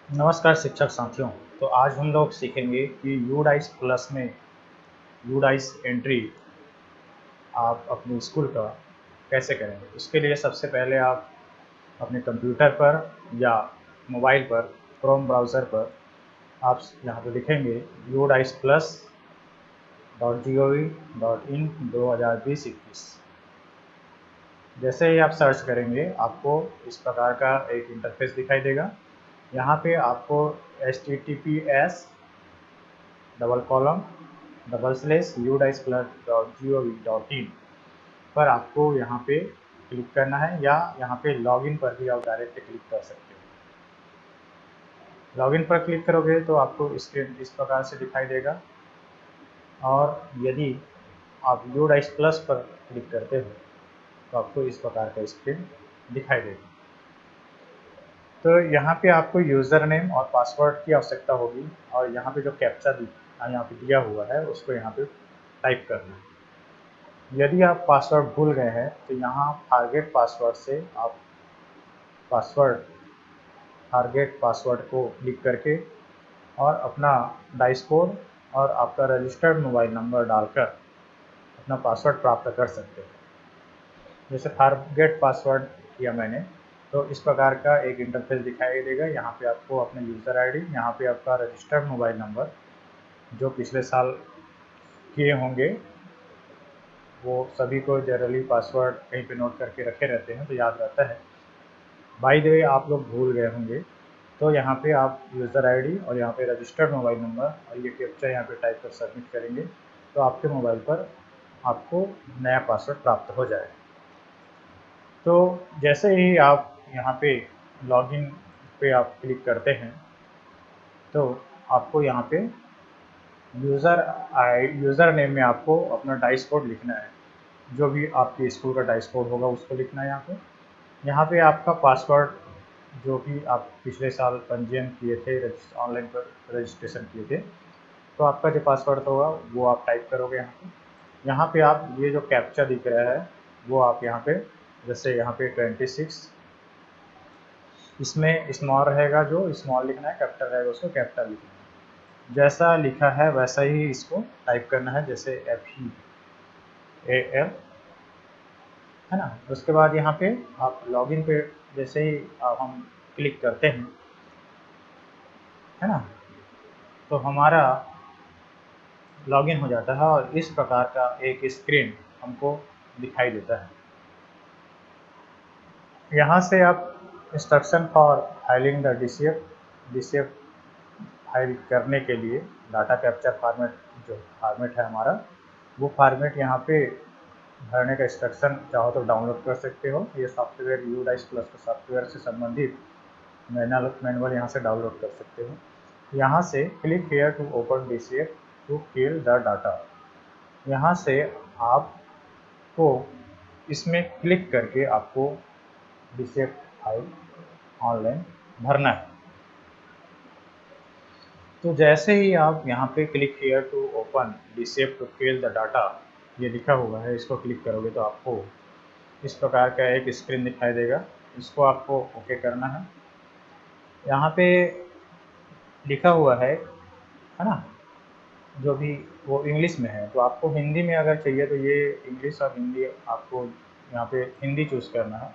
नमस्कार शिक्षक साथियों। तो आज हम लोग सीखेंगे कि यूडाइस प्लस में यूडाइस एंट्री आप अपने स्कूल का कैसे करेंगे। इसके लिए सबसे पहले आप अपने कंप्यूटर पर या मोबाइल पर क्रोम ब्राउज़र पर आप यहाँ पे लिखेंगे यूडाइस प्लस .gov.in 2020-21। जैसे ही आप सर्च करेंगे आपको इस प्रकार का एक इंटरफेस दिखाई देगा। यहाँ पे आपको https://udiceplus.gov.in पर आपको यहाँ पे क्लिक करना है, या यहाँ पे लॉगिन पर भी आप डायरेक्ट क्लिक कर सकते हो। लॉगिन पर क्लिक करोगे तो आपको स्क्रीन इस प्रकार से दिखाई देगा, और यदि आप यूडाइस प्लस पर क्लिक करते हो तो आपको इस प्रकार का स्क्रीन दिखाई देगा। तो यहाँ पे आपको यूज़र नेम और पासवर्ड की आवश्यकता होगी, और यहाँ पे जो कैप्चा यहाँ पे दिया हुआ है उसको यहाँ पे टाइप करना है। यदि आप पासवर्ड भूल गए हैं तो यहाँ फॉरगेट पासवर्ड से आप फॉरगेट पासवर्ड को क्लिक करके और अपना डाइस कोड और आपका रजिस्टर्ड मोबाइल नंबर डालकर अपना पासवर्ड प्राप्त कर सकते हैं। जैसे फॉरगेट पासवर्ड किया मैंने, तो इस प्रकार का एक इंटरफेस दिखाई देगा। यहाँ पे आपको अपना यूज़र आईडी, यहाँ पे आपका रजिस्टर्ड मोबाइल नंबर जो पिछले साल किए होंगे, वो सभी को जनरली पासवर्ड कहीं पे नोट करके रखे रहते हैं तो याद रहता है। बाय द वे आप लोग भूल गए होंगे, तो यहाँ पे आप यूज़र आईडी और यहाँ पे रजिस्टर्ड मोबाइल नंबर और ये कैप्चा यहाँ पे टाइप कर सबमिट करेंगे तो आपके मोबाइल पर आपको नया पासवर्ड प्राप्त हो जाएगा। तो जैसे ही आप यहाँ पे लॉगिन पे आप क्लिक करते हैं तो आपको यहाँ पे यूज़र नेम में आपको अपना डाइस कोड लिखना है। जो भी आपके स्कूल का डाइस कोड होगा उसको लिखना है यहाँ पे आपका पासवर्ड जो कि आप पिछले साल पंजीयन किए थे, ऑनलाइन पर रजिस्ट्रेशन किए थे, तो आपका जो पासवर्ड होगा वो आप टाइप करोगे यहाँ पे आप ये जो कैप्चा दिख रहा है वो आप यहाँ पे, जैसे यहाँ पे 26, इसमें स्मॉल रहेगा, जो स्मॉल लिखना है, कैपिटल रहेगा उसको कैपिटल लिखना है। जैसा लिखा है वैसा ही इसको टाइप करना है, जैसे FEAL, है ना। उसके बाद यहाँ पे आप लॉगिन पे जैसे ही हम क्लिक करते हैं, है ना, तो हमारा लॉगिन हो जाता है और इस प्रकार का एक स्क्रीन हमको दिखाई देता है। यहाँ से आप instruction for filing the DCF file करने के लिए डाटा कैप्चर फॉर्मेट, जो फॉर्मेट है हमारा, वो फॉर्मेट यहाँ पे भरने का इंस्ट्रक्शन चाहो तो डाउनलोड कर सकते हो। ये सॉफ्टवेयर यूडाइस प्लस के सॉफ्टवेयर से संबंधित मैनुअल यहाँ से डाउनलोड कर सकते हो। यहाँ से click here to open DCF to fill the data, यहाँ से आपको इसमें क्लिक करके आपको DCF फाइल ऑनलाइन भरना है। तो जैसे ही आप यहाँ पे click here to open DCF to fill the data, ये लिखा हुआ है, इसको क्लिक करोगे तो आपको इस प्रकार का एक स्क्रीन दिखाई देगा। इसको आपको ओके करना है। यहाँ पे लिखा हुआ है ना, जो भी वो इंग्लिश में है, तो आपको हिंदी में अगर चाहिए तो ये इंग्लिश और हिंदी आपको यहाँ पे हिंदी चूज़ करना है।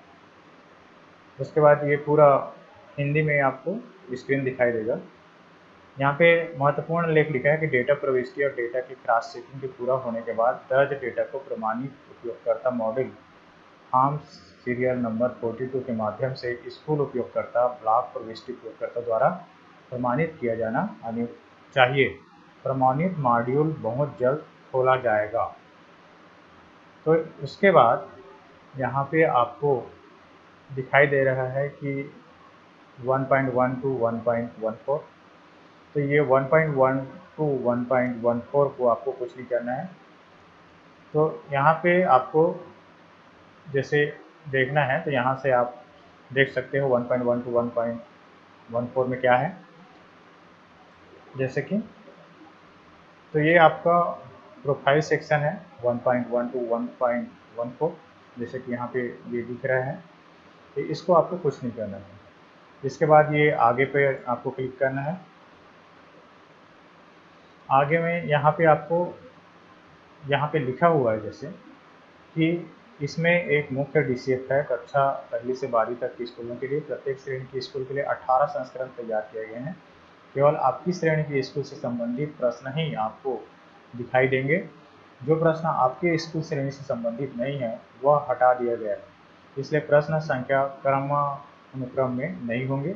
उसके बाद ये पूरा हिंदी में आपको स्क्रीन दिखाई देगा। यहाँ पे महत्वपूर्ण लेख लिखा है कि डेटा प्रविष्टि और डेटा की क्रॉस चेकिंग के पूरा होने के बाद दर्ज डेटा को प्रमाणित उपयोगकर्ता मॉडल फॉर्म सीरियल नंबर 42 के माध्यम से स्कूल उपयोगकर्ता ब्लॉक प्रविष्टि उपयोगकर्ता द्वारा प्रमाणित किया जाना चाहिए। प्रमाणित मॉड्यूल बहुत जल्द खोला जाएगा। तो उसके बाद यहाँ पे आपको दिखाई दे रहा है कि 1.1 to 1.14, तो ये 1.1 to 1.14 को आपको कुछ नहीं करना है। तो यहाँ पे आपको जैसे देखना है तो यहाँ से आप देख सकते हो 1.1 to 1.14 में क्या है, जैसे कि, तो ये आपका प्रोफाइल सेक्शन है 1.1 to 1.14, जैसे कि यहाँ पे ये दिख रहा है। तो इसको आपको कुछ नहीं करना है। इसके बाद ये आगे पे आपको क्लिक करना है। आगे में यहाँ पे आपको यहाँ पे लिखा हुआ है जैसे कि इसमें एक मुख्य डीसीएफ है। कक्षा 1 से 12 तक के स्कूलों के लिए प्रत्येक श्रेणी के स्कूल के लिए 18 संस्करण तैयार किए गए हैं। केवल आपकी श्रेणी के स्कूल से संबंधित प्रश्न ही आपको दिखाई देंगे। जो प्रश्न आपके स्कूल श्रेणी से संबंधित नहीं है वह हटा दिया गया है, इसलिए प्रश्न संख्या क्रमानुक्रम में नहीं होंगे।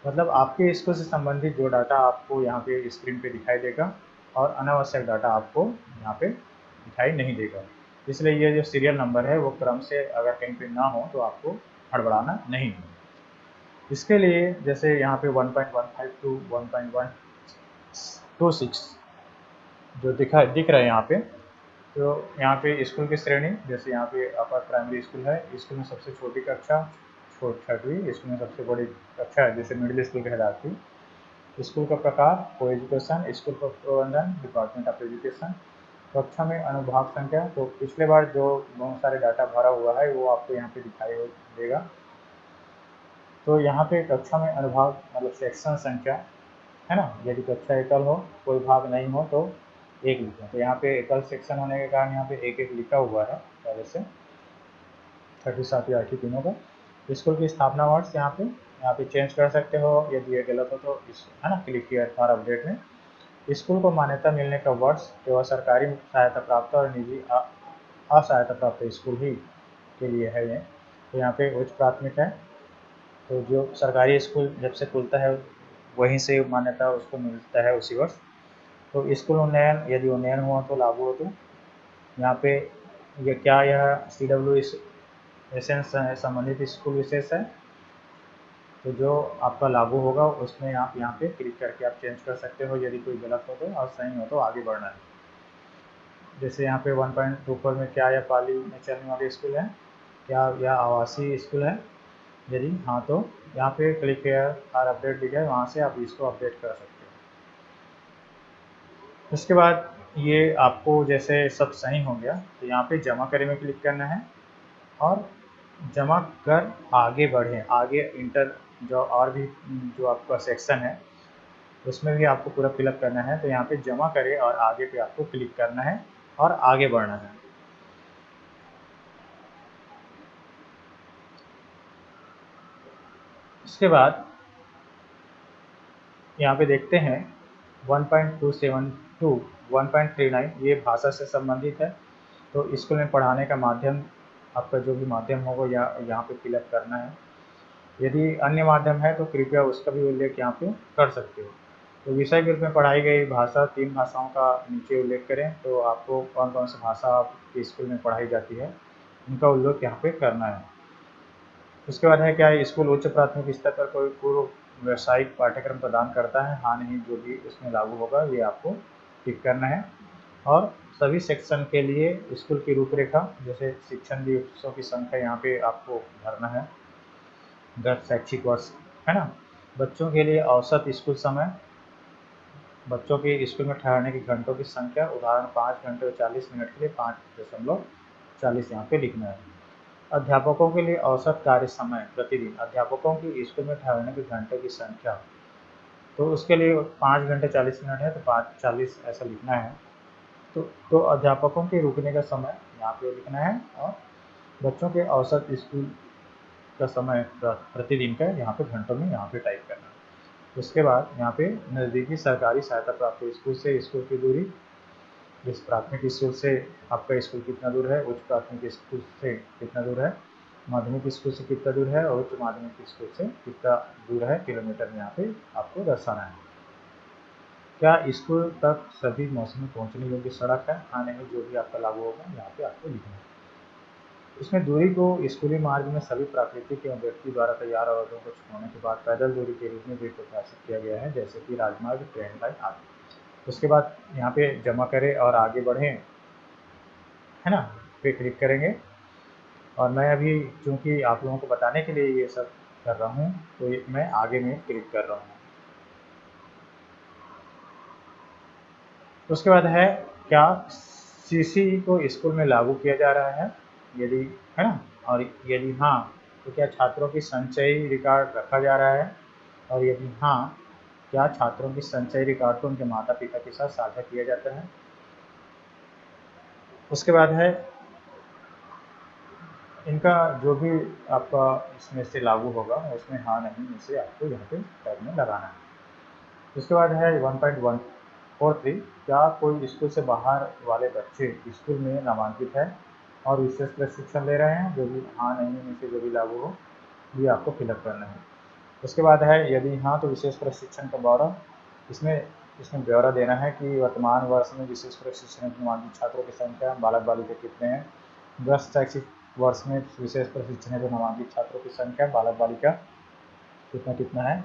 मतलब आपके स्कूल से संबंधित जो डाटा आपको यहाँ पे स्क्रीन पे दिखाई देगा और अनावश्यक डाटा आपको यहाँ पे दिखाई नहीं देगा। इसलिए ये जो सीरियल नंबर है वो क्रम से अगर कहीं पे ना हो तो आपको हड़बड़ाना नहीं है। इसके लिए जैसे यहाँ पे 1.15 टू 1.126 जो दिख रहा है यहाँ पे, तो यहाँ पे स्कूल की श्रेणी जैसे यहाँ पे अपर प्राइमरी स्कूल है, स्कूल में सबसे छोटी कक्षा 6वीं, स्कूल में सबसे बड़ी कक्षा है जैसे मिडिल स्कूल कहलाती है। स्कूल का प्रकार को एजुकेशन, स्कूल का प्रबंधन डिपार्टमेंट ऑफ एजुकेशन, कक्षा में अनुभाग संख्या। तो पिछले बार जो बहुत सारे डाटा भरा हुआ है वो आपको यहाँ पे दिखाई देगा। तो यहाँ पे कक्षा में अनुभाग मतलब सेक्शन संख्या है ना, यदि कक्षा एकल हो, कोई भाग नहीं हो तो एक लिखें। तो यहाँ पे एकल सेक्शन होने के कारण यहाँ पे एक एक लिखा हुआ है पहले से 6ठी 7वीं 8वीं तीनों का। स्कूल की स्थापना वर्ष यहाँ पे चेंज कर सकते हो, यदि ये गलत हो तो इस है ना क्लिक हियर फॉर अपडेट में। स्कूल को मान्यता मिलने का वर्ष केवल सरकारी सहायता प्राप्त और निजी असहायता प्राप्त स्कूल ही के लिए है ये। तो यहाँ पे उच्च प्राथमिक है, तो जो सरकारी स्कूल जब से खुलता है वहीं से मान्यता उसको मिलता है उसी वर्ष। तो स्कूल उन्नयन, यदि उन्नयन हुआ तो लागू हो तो यहाँ पे ये क्या यह CW एसेंस संबंधित स्कूल विशेष है, तो जो आपका लागू होगा उसमें आप यहाँ पे क्लिक करके आप चेंज कर सकते हो। यदि कोई गलत हो तो और सही हो तो आगे बढ़ना है। जैसे यहाँ पे 1.24 में क्या यह पाली में चलने वाले स्कूल है, क्या यह आवासीय स्कूल है, यदि हाँ तो यहाँ पे क्लिक हियर और अपडेट दिखा है, वहाँ से आप इसको अपडेट कर सकते हो। उसके बाद ये आपको जैसे सब सही हो गया तो यहाँ पे जमा करे में क्लिक करना है और जमा कर आगे बढ़ें। आगे इंटर जो और भी जो आपका सेक्शन है उसमें भी आपको पूरा फिलअप करना है। तो यहाँ पे जमा करें और आगे पे आपको क्लिक करना है और आगे बढ़ना है। इसके बाद यहाँ पे देखते हैं 1.27 टू 1.39 ये भाषा से संबंधित है। तो स्कूल में पढ़ाने का माध्यम आपका जो भी माध्यम होगा या यहाँ पे फिलअप करना है। यदि अन्य माध्यम है तो कृपया उसका भी उल्लेख यहाँ पे कर सकते हो। तो विषय ग्रुप में पढ़ाई गई भाषा 3 भाषाओं का नीचे उल्लेख करें। तो आपको कौन कौन सी भाषा आपके स्कूल में पढ़ाई जाती है उनका उल्लेख यहाँ पे करना है। उसके बाद है क्या स्कूल उच्च प्राथमिक स्तर पर कोई पूर्व व्यावसायिक पाठ्यक्रम प्रदान करता है, हाँ नहीं, जो भी उसमें लागू होगा ये आपको टिक करना है। और सभी सेक्शन के लिए स्कूल की रूपरेखा जैसे शिक्षण दिवसों की संख्या यहाँ पे आपको भरना है, गत शैक्षिक वर्ष है ना। बच्चों के लिए औसत स्कूल समय, बच्चों के स्कूल में ठहरने की घंटों की संख्या, उदाहरण 5 घंटे और 40 मिनट के लिए 5.40 यहाँ पे लिखना है। अध्यापकों के लिए औसत कार्य समय प्रतिदिन, अध्यापकों की स्कूल में ठहरने के घंटे की संख्या, तो उसके लिए 5 घंटे 40 मिनट है तो 5:40 ऐसा लिखना है। तो अध्यापकों के रुकने का समय यहाँ पे लिखना है और बच्चों के औसत स्कूल का समय प्रतिदिन का यहाँ पे घंटों में यहाँ पे टाइप करना है। उसके बाद यहाँ पे नज़दीकी सरकारी सहायता प्राप्त स्कूल से स्कूल की दूरी, जिस प्राथमिक स्कूल से आपका स्कूल कितना दूर है, उच्च प्राथमिक स्कूल से कितना दूर है, माध्यमिक स्कूल से कितना दूर है और उच्च माध्यमिक स्कूल से कितना दूर है किलोमीटर में यहाँ पे आपको दर्शाना है। क्या स्कूल तक सभी मौसमी पहुँचने योग्य सड़क है, हाँ नहीं, जो भी आपका लागू होगा यहाँ पे आपको लिखना है। इसमें दूरी को स्कूली मार्ग में सभी प्राकृतिक एवं व्यक्ति द्वारा तैयार अवरोधों को छोड़ने के बाद पैदल दूरी के रूप में भी प्रकाशित किया गया है, जैसे कि राजमार्ग, ट्रेन लाइन आदि। उसके बाद यहाँ पे जमा करें और आगे बढ़ें है ना, पे क्लिक करेंगे। और मैं अभी चूँकि आप लोगों को बताने के लिए ये सब कर रहा हूँ तो मैं आगे में क्लिक कर रहा हूँ। उसके बाद है क्या CC को स्कूल में लागू किया जा रहा है, यदि है ना, और यदि हाँ तो क्या छात्रों की संचयी रिकॉर्ड रखा जा रहा है, और यदि हाँ, क्या छात्रों की संचयी रिकॉर्ड को उनके माता पिता के साथ साझा किया जाता है। उसके बाद है इनका जो भी आपका इसमें से लागू होगा उसमें हाँ नहीं में से आपको यहाँ पे टैब में लगाना है। उसके बाद है 1.143, क्या कोई स्कूल से बाहर वाले बच्चे स्कूल में नामांकित है और विशेष प्रशिक्षण ले रहे हैं, जो भी हाँ नहीं में से जो भी लागू हो ये आपको फिलअप करना है। उसके बाद है यदि हाँ तो विशेष प्रशिक्षण का ब्यौरा, इसमें इसमें ब्यौरा देना है कि वर्तमान वर्ष में विशेष प्रशिक्षण में नामांकित छात्रों की संख्या, बालक बालिका कितने हैं। 10 शैक्षिक वर्ष में विशेष प्रशिक्षण में नामांकित छात्रों की संख्या, बालक बालिका कितना कितना है।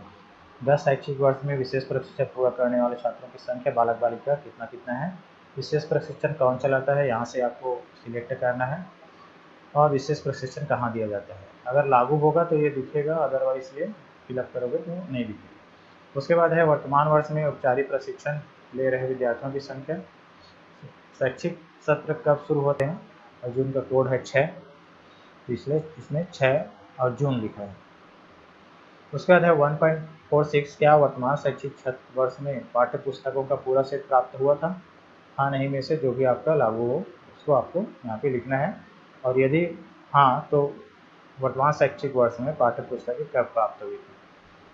10 शैक्षिक वर्ष में विशेष प्रशिक्षण पूरा करने वाले छात्रों की संख्या, बालक बालिका कितना कितना है। विशेष प्रशिक्षण कौन चलाता है, यहाँ से आपको सिलेक्ट करना है, और विशेष प्रशिक्षण कहाँ दिया जाता है। अगर लागू होगा तो ये दिखेगा, अदरवाइज ये फिलअप करोगे तो नहीं दिखेगा। उसके बाद है वर्तमान वर्ष में औपचारिक प्रशिक्षण ले रहे विद्यार्थियों की संख्या। शैक्षिक सत्र कब शुरू होते हैं, और जून का कोड है 6, तो इसलिए इसमें 6 और जून लिखा है। उसके बाद है 1.46, क्या वर्तमान शैक्षिक वर्ष में पाठ्य पुस्तकों का पूरा सेट प्राप्त हुआ था। हाँ नहीं में से जो भी आपका लागू हो उसको आपको यहाँ पे लिखना है, और यदि हाँ तो वर्तमान शैक्षिक वर्ष में पाठ्य पुस्तकें कब प्राप्त हुई थी।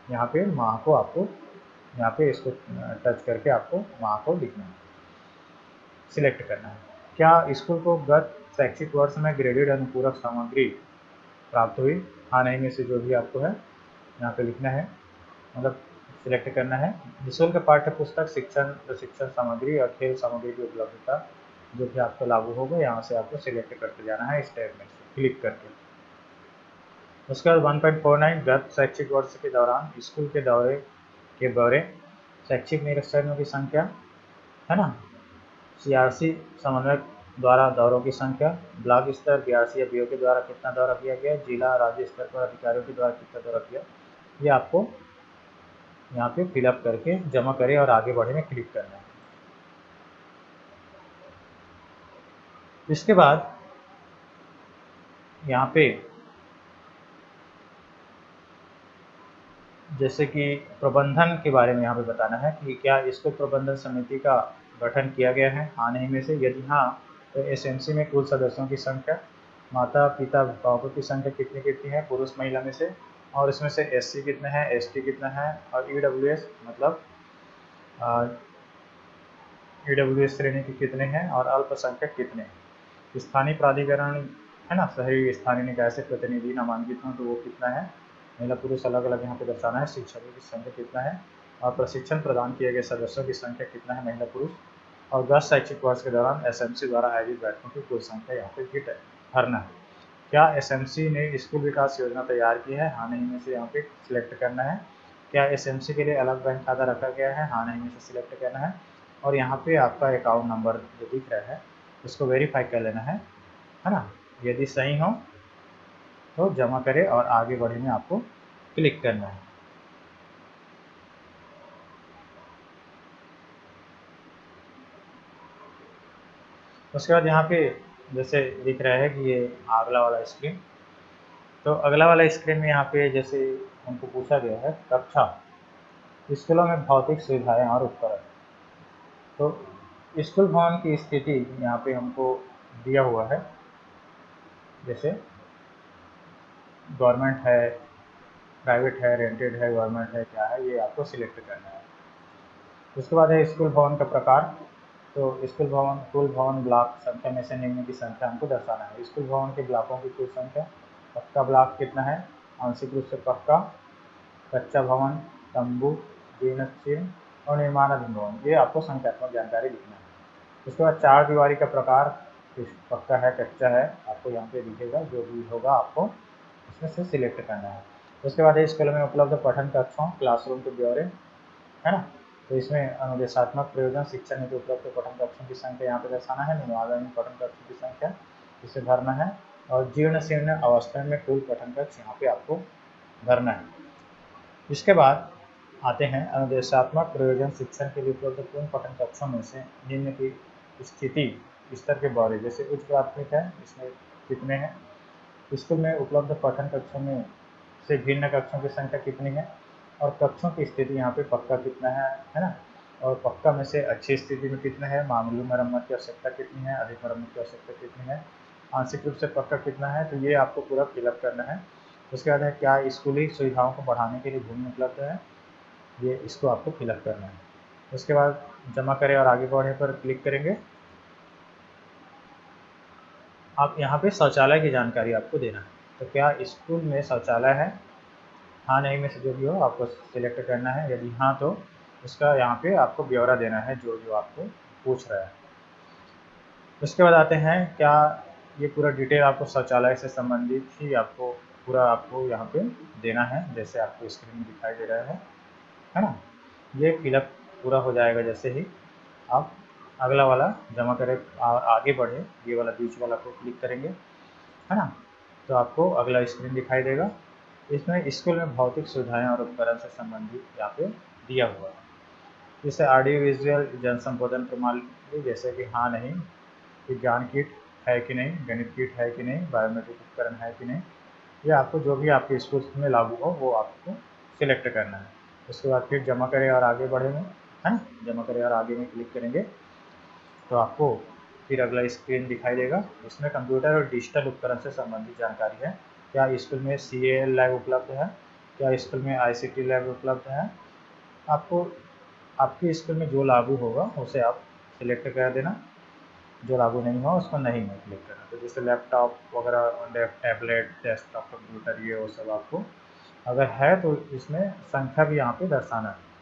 यहाँ पे माह को आपको यहाँ पे इसको टच करके आपको माह को लिखना है, सिलेक्ट करना है। क्या स्कूल को गत शैक्षिक वर्ष में ग्रेडेड अनुपूरक सामग्री प्राप्त हुई। हाँ नहीं में से जो भी आपको है यहाँ पे लिखना है, मतलब सिलेक्ट करना है। निःशुल्क पाठ्य पुस्तक, शिक्षण प्रशिक्षण सामग्री और खेल सामग्री की उपलब्धता जो भी आपको लागू होगा यहाँ से आपको सिलेक्ट करते जाना है इस टैब में से क्लिक करके। उसके बाद 1.49, गत शैक्षिक वर्ष के दौरान स्कूल के दौरे के ब्यौरे, शैक्षिक निरीक्षणों की संख्या, है ना, सीआरसी समन्वयक द्वारा दौरों की संख्या, ब्लॉक स्तर बीआरसी या बीओ के द्वारा कितना दौरा किया गया, जिला राज्य स्तर पर अधिकारियों के द्वारा कितना दौरा किया, ये आपको यहाँ पे फिलअप करके जमा करें और आगे बढ़े में क्लिक करना है। इसके बाद यहाँ पे जैसे कि प्रबंधन के बारे में यहाँ पे बताना है कि क्या स्कूल प्रबंधन समिति का गठन किया गया है। हाँ नहीं में से यदि हाँ तो एसएमसी में कुल सदस्यों की संख्या, माता पिता अभिभावकों की संख्या कितनी कितनी है पुरुष महिला में से, और इसमें से एससी कितना है, एसटी कितना है, और ईडब्ल्यूएस मतलब ईडब्ल्यूएस श्रेणी के कितने हैं, और अल्पसंख्यक कितने हैं। स्थानीय प्राधिकरण, है ना, शहरी स्थानीय निकाय से प्रतिनिधि नामांकित हों तो वो कितना है, महिला पुरुष अलग अलग यहाँ पे दर्शाना है। शिक्षकों की संख्या कितना है, और प्रशिक्षण प्रदान किए गए सदस्यों की संख्या कितना है, महिला पुरुष, और 10 शैक्षिक वर्ष के दौरान एसएमसी द्वारा आयोजित बैठकों की कुल संख्या यहाँ पे फिट भरना है। क्या एसएमसी ने स्कूल विकास योजना तैयार की है। हाँ नहीं में से यहाँ पे सिलेक्ट करना है। क्या एसएमसी के लिए अलग बैंक खाता रखा गया है। हाँ नहीं में से सिलेक्ट करना है, और यहाँ पे आपका अकाउंट नंबर जो दिख रहा है उसको वेरीफाई कर लेना है ना। यदि सही हो तो जमा करें और आगे बढ़े में आपको क्लिक करना है। उसके बाद यहाँ पे जैसे दिख रहा है कि ये अगला वाला स्क्रीन, तो अगला वाला स्क्रीन में यहाँ पे जैसे हमको पूछा गया है कक्षा स्कूलों में भौतिक सुविधाएं और उपकरण, तो स्कूल भवन की स्थिति यहाँ पे हमको दिया हुआ है, जैसे गवर्नमेंट है, प्राइवेट है, रेंटेड है, गवर्नमेंट है, क्या है, ये आपको सिलेक्ट करना है। उसके बाद है स्कूल भवन का प्रकार, तो स्कूल भवन कुल भवन ब्लॉक संख्या में से निम्न की संख्या हमको दर्शाना है। स्कूल भवन के ब्लॉकों की कुल संख्या, पक्का ब्लॉक कितना है, आंशिक रूप से पक्का, कच्चा भवन, तंबू, जीर्ण और निर्माणाधीन भवन, ये आपको संख्यात्मक जानकारी लिखना है। उसके बाद चार दीवारी का प्रकार, पक्का है, कच्चा है, आपको यहाँ पे दिखेगा, जो भी होगा आपको इसमें से सिलेक्ट करना है। उसके बाद है स्कूल में उपलब्ध पठन कक्षों क्लासरूम के ब्यौरे, है ना, तो इसमें अनुदेशात्मक प्रयोजन शिक्षा नीति उपलब्ध पठन कक्षों की संख्या यहाँ पे दर्शाना है, निर्माणाधीन पठन कक्षों की संख्या इसे भरना है, और जीर्ण शीर्ण अवस्था में कुल पठन कक्ष यहाँ पे आपको भरना है। इसके बाद आते हैं अनुदेशात्मक प्रयोजन शिक्षण के लिए उपलब्ध पूर्ण पठन कक्षों में से निम्न की स्थिति स्तर के बारे, जैसे उच्च प्राथमिक है इसमें कितने हैं, स्कूल में उपलब्ध पठन कक्षों में से भिन्न कक्षों की संख्या कितनी है, और कक्षों की स्थिति यहाँ पे पक्का कितना है ना, और पक्का में से अच्छी स्थिति में कितना है, मामूली मरम्मत की आवश्यकता कितनी है, अधिक मरम्मत की आवश्यकता कितनी है, आंशिक रूप से पक्का कितना है। तो ये आपको पूरा फिलअप करना है। उसके बाद है क्या स्कूली सुविधाओं को बढ़ाने के लिए भूमि उपलब्ध है, ये इसको आपको फिलअप करना है। उसके बाद जमा करें और आगे बढ़े पर क्लिक करेंगे। आप यहाँ पे शौचालय की जानकारी आपको देना है। तो क्या स्कूल में शौचालय है, हाँ नहीं में से जो भी हो आपको सिलेक्ट करना है। यदि हाँ तो उसका यहाँ पे आपको ब्यौरा देना है जो जो आपको पूछ रहा है। उसके बाद आते हैं क्या ये पूरा डिटेल आपको शौचालय से संबंधित ही आपको पूरा आपको यहाँ पे देना है, जैसे आपको स्क्रीन में दिखाई दे रहा है ना। ये फिलअप पूरा हो जाएगा जैसे ही आप अगला वाला जमा करें और आगे बढ़े, ये वाला बीच वाला को क्लिक करेंगे, है ना, तो आपको अगला स्क्रीन दिखाई देगा। इसमें स्कूल में भौतिक सुविधाएं और उपकरण से संबंधित यहाँ पे दिया हुआ है, जैसे ऑडियो विजुअल जन संबोधन प्रणाली, जैसे कि हाँ नहीं, विज्ञान किट है कि नहीं, गणित किट है कि नहीं, बायोमेट्रिक उपकरण है कि नहीं, ये आपको जो भी आपके स्कूल में लागू हो वो आपको सिलेक्ट करना है। उसके बाद फिर जमा करें और आगे बढ़ेंगे, है ना, जमा करें और आगे में क्लिक करेंगे तो आपको फिर अगला स्क्रीन दिखाई देगा। इसमें कंप्यूटर और डिजिटल उपकरण से संबंधित जानकारी है। क्या स्कूल में CAL लैब उपलब्ध है, क्या स्कूल में ICT लैब उपलब्ध है। आपको आपके स्कूल में जो लागू होगा उसे आप सिलेक्ट कर देना, जो लागू नहीं हुआ उसको नहीं में क्लिक करना। तो जैसे लैपटॉप वगैरह, टैबलेट, डेस्कटॉप कंप्यूटर, ये वो सब आपको अगर है तो इसमें संख्या भी यहाँ पे दर्शाना है।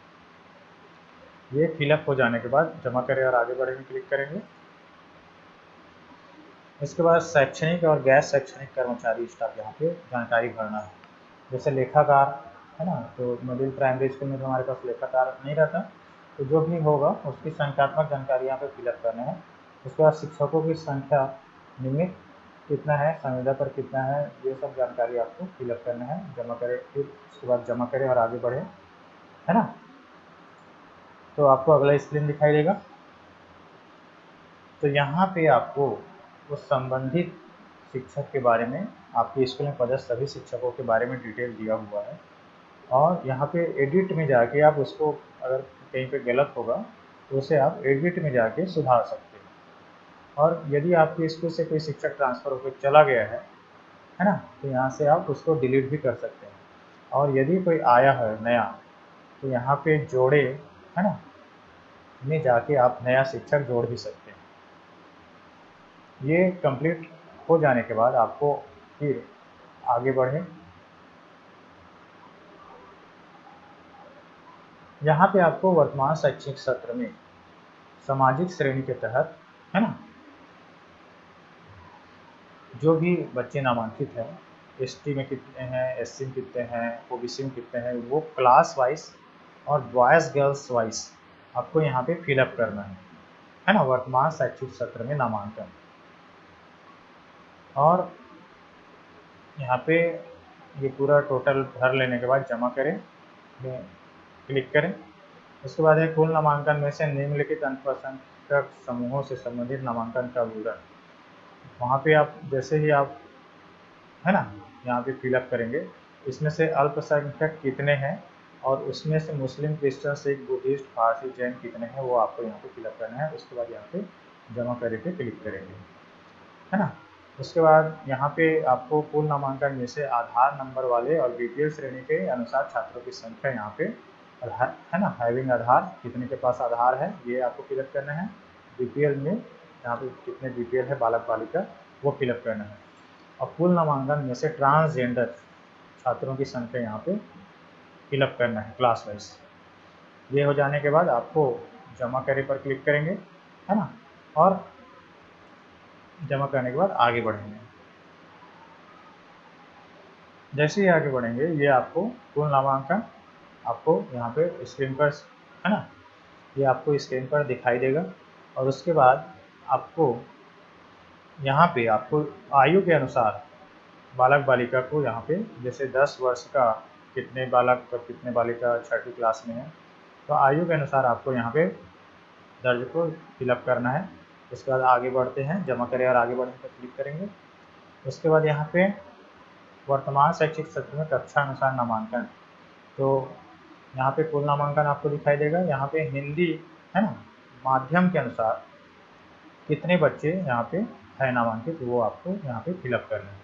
ये फिलअप हो जाने के बाद जमा करें और आगे बढ़ेंगे क्लिक करेंगे। इसके बाद शैक्षणिक और गैर शैक्षणिक कर्मचारी स्टाफ यहाँ पे जानकारी भरना है। जैसे लेखाकार है ना, तो मिडिल प्राइमरी स्कूल में तो हमारे पास लेखाकार नहीं रहता, तो जो भी होगा उसकी संख्यात्मक जानकारी यहाँ पे फिलअप करना है। उसके बाद शिक्षकों की संख्या नियमित कितना है, संविदा पर कितना है, ये सब जानकारी आपको फिलअप करना है। जमा करें, फिर उसके बाद जमा करें और आगे बढ़े, है ना, तो आपको अगला स्क्रीन दिखाई देगा। तो यहाँ पे आपको उस संबंधित शिक्षक के बारे में, आपके स्कूल में पदस्थ सभी शिक्षकों के बारे में डिटेल दिया हुआ है, और यहाँ पे एडिट में जाके आप उसको अगर कहीं पे गलत होगा तो उसे आप एडिट में जाके सुधार सकते हैं। और यदि आपके स्कूल से कोई शिक्षक ट्रांसफ़र होकर चला गया है ना, तो यहाँ से आप उसको डिलीट भी कर सकते हैं। और यदि कोई आया है नया तो यहाँ पे जोड़े, है ना, में जाके आप नया शिक्षक जोड़ भी सकते हैं। ये कंप्लीट हो जाने के बाद आपको फिर आगे बढ़े। यहाँ पे आपको वर्तमान शैक्षणिक सत्र में सामाजिक श्रेणी के तहत, है ना, जो भी बच्चे नामांकित हैं, ST में कितने हैं, SC में कितने हैं, OBC में कितने हैं, वो क्लास वाइज और बॉयज़ गर्ल्स वाइज आपको यहाँ पे फिलअप करना है ना, वर्तमान शैक्षिक सत्र में नामांकन। और यहाँ पे ये पूरा टोटल भर लेने के बाद जमा करें में क्लिक करें। उसके बाद है कुल नामांकन में से निम्नलिखित अल्पसंख्यक समूहों से संबंधित नामांकन का विवरण। वहाँ पे आप जैसे ही आप, है ना, यहाँ पे फिलअप करेंगे, इसमें से अल्पसंख्यक कितने हैं और उसमें से मुस्लिम, क्रिश्चियन, सिख, बुद्धिस्ट, पारसी, जैन कितने हैं वो आपको यहाँ पे फिलअप करना है। उसके बाद यहाँ पे जमा करे पे क्लिक करेंगे, है ना। उसके बाद यहाँ पे आपको कुल नामांकन में से आधार नंबर वाले और BPL श्रेणी के अनुसार छात्रों की संख्या यहाँ पे, है ना, हैविंग आधार, कितने के पास आधार है ये आपको फिलअप करना है। BPL में यहाँ पे कितने BPL है बालक बालिका वो फिलअप करना है। और कुल नामांकन में से ट्रांसजेंडर छात्रों की संख्या यहाँ पे फिलअप करना है क्लास वाइज। ये हो जाने के बाद आपको जमा करे पर क्लिक करेंगे, है ना, और जमा करने के बाद आगे बढ़ेंगे। जैसे ही आगे बढ़ेंगे ये आपको कुल नामांकन आपको यहाँ पे स्क्रीन पर, है ना, ये आपको स्क्रीन पर दिखाई देगा। और उसके बाद आपको यहाँ पे आपको आयु के अनुसार बालक बालिका को यहाँ पे जैसे 10 वर्ष का कितने बालक और कितने बालिका छठी क्लास में है, तो आयु के अनुसार आपको यहाँ पे दर्ज को फिलअप करना है। उसके बाद आगे बढ़ते हैं, जमा करें और आगे बढ़ने पर क्लिक करेंगे। उसके बाद यहाँ पे वर्तमान शैक्षिक सत्र में कक्षा अनुसार नामांकन, तो यहाँ पे कुल नामांकन आपको दिखाई देगा। यहाँ पे हिंदी है ना, माध्यम के अनुसार कितने बच्चे यहाँ पे है नामांकित, वो आपको यहाँ पे फिलअप करना है।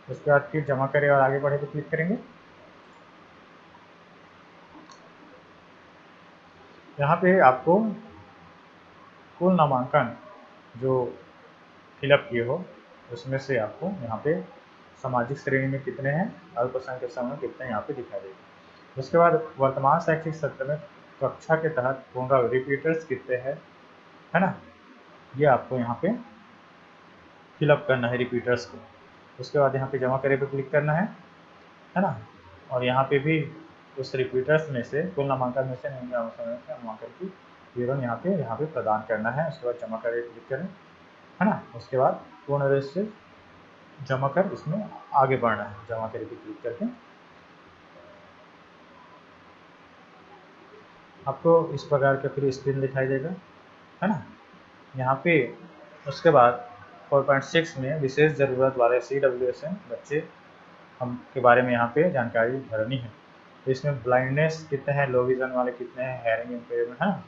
उसके बाद फिर जमा करें और आगे बढ़े पे क्लिक करेंगे। यहाँ पे आपको कुल नामांकन जो फिलअप किए हो उसमें से आपको यहाँ पे सामाजिक श्रेणी में कितने हैं, अल्पसंख्यक समूह में कितने यहाँ पे दिखाई देगा। उसके बाद वर्तमान शैक्षिक सत्र में कक्षा के तहत रिपीटर्स कितने हैं, है ना, ये आपको यहाँ पे फिलअप करना है रिपीटर्स को। उसके बाद यहाँ पे जमा करे पे क्लिक करना है ना, और यहाँ पे भी उस रिपीटर्स में से कुल नामांकन में से नामांकन की विवरण यहाँ पे प्रदान करना है। उसके बाद जमा करे क्लिक करें, है ना। उसके बाद पूर्ण रूप से जमा कर इसमें आगे बढ़ना है, जमा करे पे क्लिक करके आपको इस प्रकार का फिर स्क्रीन दिखाई देगा, है ना। यहाँ पे उसके बाद 4.6 में विशेष ज़रूरत वाले CWSM बच्चे हम के बारे में यहाँ पे जानकारी भरनी है। तो इसमें ब्लाइंडनेस कितने हैं, लो विजन वाले कितने हैं, हेयरिंग इम्पेयरमेंट है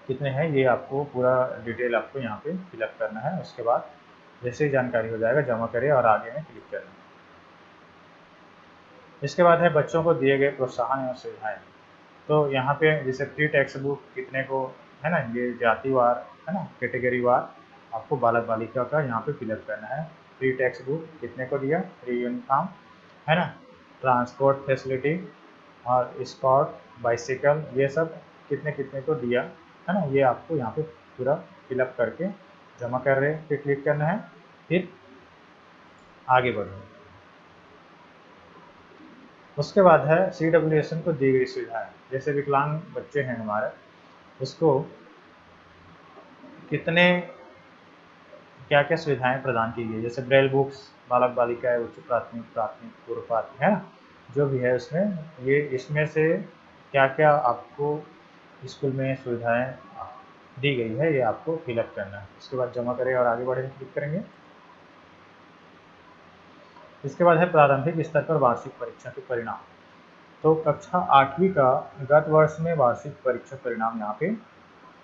कितने हैं, ये आपको पूरा डिटेल आपको यहाँ पे फिलअप करना है। उसके बाद जैसे ही जानकारी हो जाएगा जमा करें और आगे में क्लिक करना है। इसके बाद है बच्चों को दिए गए प्रोत्साहन एवं सुविधाएं। तो यहाँ पे जैसे फ्री टेक्स्ट बुक कितने को, है ना, ये जातिवार है ना, कैटेगरी वार आपको बालक बालिका का यहाँ पे फिलअप करना है। फ्री टेक्स्ट बुक कितने को दिया, फ्री यूनिफॉर्म, है ना, ट्रांसपोर्ट फैसिलिटी और स्कॉट बाइसिकल, ये सब कितने कितने को दिया, है ना, ये आपको यहाँ पे पूरा फिलअप करके जमा कर रहे पे क्लिक करना है, फिर आगे बढ़ो। उसके बाद है CWSM को दी गई सुविधाएं। जैसे विकलांग बच्चे हैं हमारे, उसको कितने क्या क्या सुविधाएं प्रदान की गई, जैसे ब्रेल बुक्स, बालक बालिका है, उच्च प्राथमिक, प्राथमिक, पूर्व प्राथमिक, है ना, जो भी है उसमें ये इसमें से क्या क्या आपको स्कूल में सुविधाएं दी गई है, ये आपको फिलअप करना है। उसके बाद जमा करें और आगे बढ़े क्लिक करेंगे। इसके बाद है प्रारंभिक स्तर पर वार्षिक परीक्षा के परिणाम। तो कक्षा 8वीं का गत वर्ष में वार्षिक परीक्षा परिणाम यहाँ पे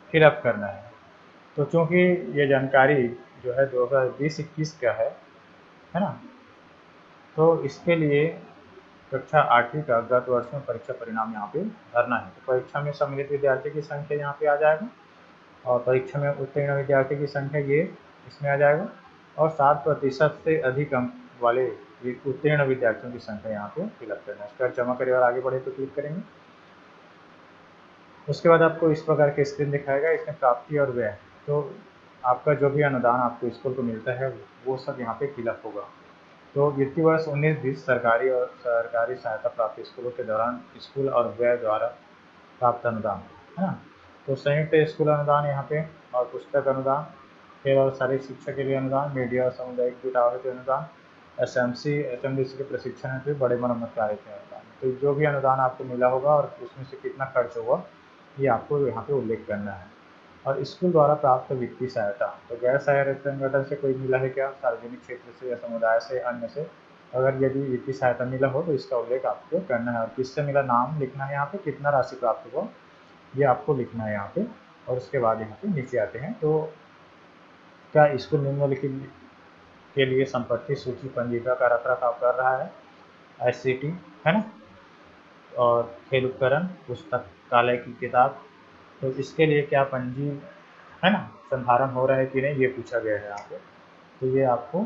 फिलअप करना है। तो चूँकि ये जानकारी जो है 2020-21 का है ना, तो इसके लिए कक्षा 8वीं का गत वर्ष में परीक्षा परिणाम यहाँ पे भरना है। तो परीक्षा में सम्मिलित विद्यार्थी की संख्या यहाँ पे आ जाएगा और परीक्षा में उत्तीर्ण विद्यार्थी की संख्या ये इसमें आ जाएगा, और 60% से अधिक अंक वाले उत्तीर्ण विद्यार्थियों की संख्या यहाँ पे फिलअप करना है। इसका जमा करें और आगे बढ़े तो क्लिक करेंगे। उसके बाद आपको इस प्रकार के स्क्रीन दिखाएगा, इसमें प्राप्ति और व्यय। तो आपका जो भी अनुदान आपको स्कूल को मिलता है वो सब यहाँ पे फिलअप होगा। तो वित्तीय वर्ष 19-20 सरकारी और सरकारी सहायता प्राप्त स्कूलों के दौरान स्कूल और व्यय द्वारा प्राप्त अनुदान, है ना। तो संयुक्त स्कूल अनुदान यहाँ पे, और पुस्तक अनुदान, खेल और शारीरिक शिक्षा के लिए अनुदान, मीडिया और सामुदायिक जुटाव के अनुदान, SMC के प्रशिक्षण हेतु बड़े मरम्मत कार्य के अनुदान। तो जो भी अनुदान आपको मिला होगा और उसमें से कितना खर्च होगा ये आपको यहाँ पे उल्लेख करना है। और स्कूल द्वारा प्राप्त वित्तीय सहायता, तो गैर सहायता संगठन से कोई मिला है क्या, सार्वजनिक क्षेत्र से या समुदाय से, अन्य से, अगर यदि वित्तीय सहायता मिला हो तो इसका उल्लेख आपको करना है। और किससे मिला नाम लिखना है यहाँ पे, कितना राशि प्राप्त हुआ ये आपको लिखना है यहाँ पे। और उसके बाद यहाँ पे नीचे आते हैं, तो क्या स्कूल निम्नलिखित के लिए संपत्ति सूची पंजिका का रख रखाव कर रहा है, SCT, है ना, और खेल उपकरण, पुस्तकालय की किताब, तो इसके लिए क्या पंजी, है ना, संधारण हो रहा है कि नहीं, ये पूछा गया है यहाँ पे। तो ये आपको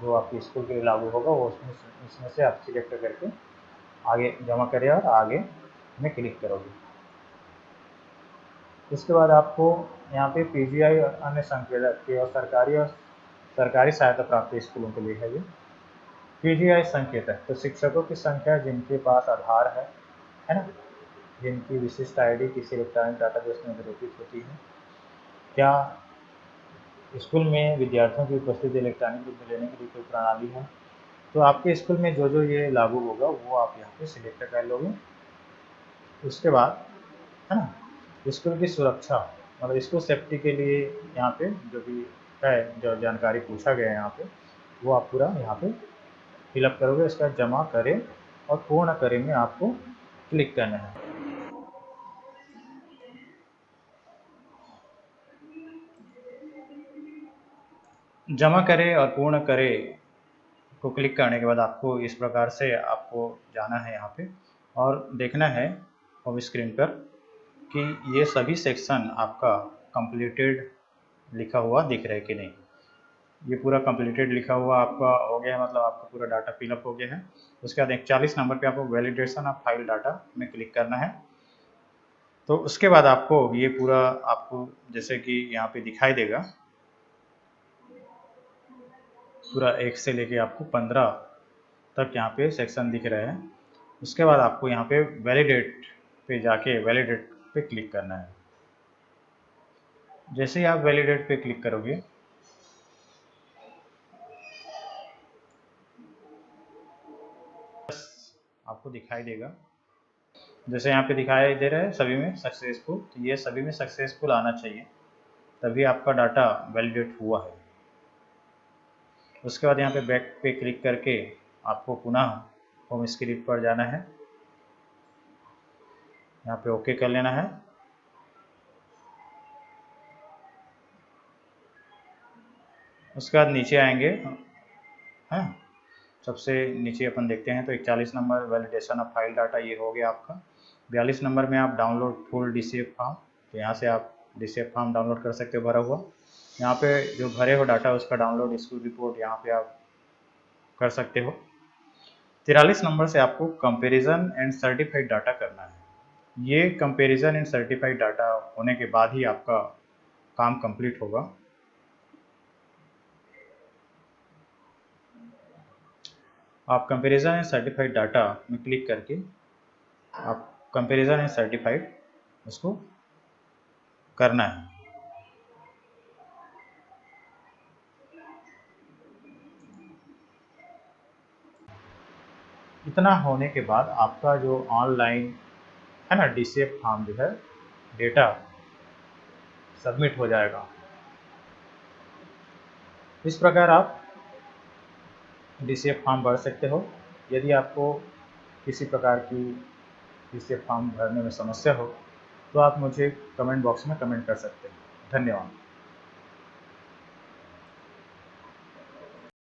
जो आपके स्कूल के लिए लागू होगा वो इसमें से आप सिलेक्ट करके आगे जमा करें और आगे में क्लिक करोगे। इसके बाद आपको यहाँ पे PGI और अन्य संकेतक के और सरकारी सहायता प्राप्त स्कूलों के लिए है ये PGI संकेतक। तो शिक्षकों की संख्या जिनके पास आधार है ना, जिनकी विशिष्ट ID किसी इलेक्ट्रॉनिक डाटाबेस में अधिरोपित होती है। क्या स्कूल में विद्यार्थियों की उपस्थिति इलेक्ट्रॉनिक रूप में लेने के लिए कोई प्रणाली है, तो आपके स्कूल में जो जो ये लागू होगा वो आप यहाँ पे सिलेक्ट कर लोगे। उसके बाद है ना, स्कूल की सुरक्षा, मतलब स्कूल सेफ्टी के लिए यहाँ पे जो भी है, जो जानकारी पूछा गया है यहाँ पे वो आप पूरा यहाँ पे फिलअप करोगे, इसका जमा करें और पूर्ण करें में आपको क्लिक करना है। जमा करें और पूर्ण करें को क्लिक करने के बाद आपको इस प्रकार से आपको जाना है यहाँ पे और देखना है होम स्क्रीन पर कि ये सभी सेक्शन आपका कंप्लीटेड लिखा हुआ दिख रहा है कि नहीं। ये पूरा कंप्लीटेड लिखा हुआ आपका हो गया है, मतलब आपका पूरा डाटा फिलअप हो गया है। उसके बाद 41 नंबर पे आपको वैलिडेशन ऑफ फाइल डाटा में क्लिक करना है। तो उसके बाद आपको ये पूरा आपको जैसे कि यहाँ पे दिखाई देगा, पूरा 1 से लेके आपको 15 तक यहाँ पे सेक्शन दिख रहे हैं। उसके बाद आपको यहाँ पे वैलिडेट पे जाके वैलिडेट पे क्लिक करना है। जैसे ही आप वैलिडेट पे क्लिक करोगे आपको दिखाई देगा, जैसे यहाँ पे दिखाई दे रहा है सभी में सक्सेसफुल, तो ये सभी में सक्सेसफुल आना चाहिए, तभी आपका डाटा वैलिडेट हुआ है। उसके बाद यहाँ पे बैक पे क्लिक करके आपको पुनः होम स्क्रीन पर जाना है, यहाँ पे ओके कर लेना है। उसके बाद नीचे आएंगे, हैं सबसे नीचे अपन देखते हैं तो 41 number validation of file data ये हो गया आपका। 42 नंबर में आप डाउनलोड फुल DCF फॉर्म, तो यहाँ से आप DCF फॉर्म डाउनलोड कर सकते हो भरा हुआ। यहाँ पे जो भरे हो डाटा उसका डाउनलोड स्कूल रिपोर्ट यहाँ पे आप कर सकते हो। 43 नंबर से आपको कंपेरिजन एंड सर्टिफाइड डाटा करना है। ये कंपेरिजन एंड सर्टिफाइड डाटा होने के बाद ही आपका काम कंप्लीट होगा। आप कंपेरिजन एंड सर्टिफाइड डाटा में क्लिक करके आप कंपेरिजन एंड सर्टिफाइड उसको करना है। इतना होने के बाद आपका जो ऑनलाइन है ना DCF फॉर्म जो है डेटा सबमिट हो जाएगा। इस प्रकार आप DCF फॉर्म भर सकते हो। यदि आपको किसी प्रकार की DCF फॉर्म भरने में समस्या हो तो आप मुझे कमेंट बॉक्स में कमेंट कर सकते हैं। धन्यवाद।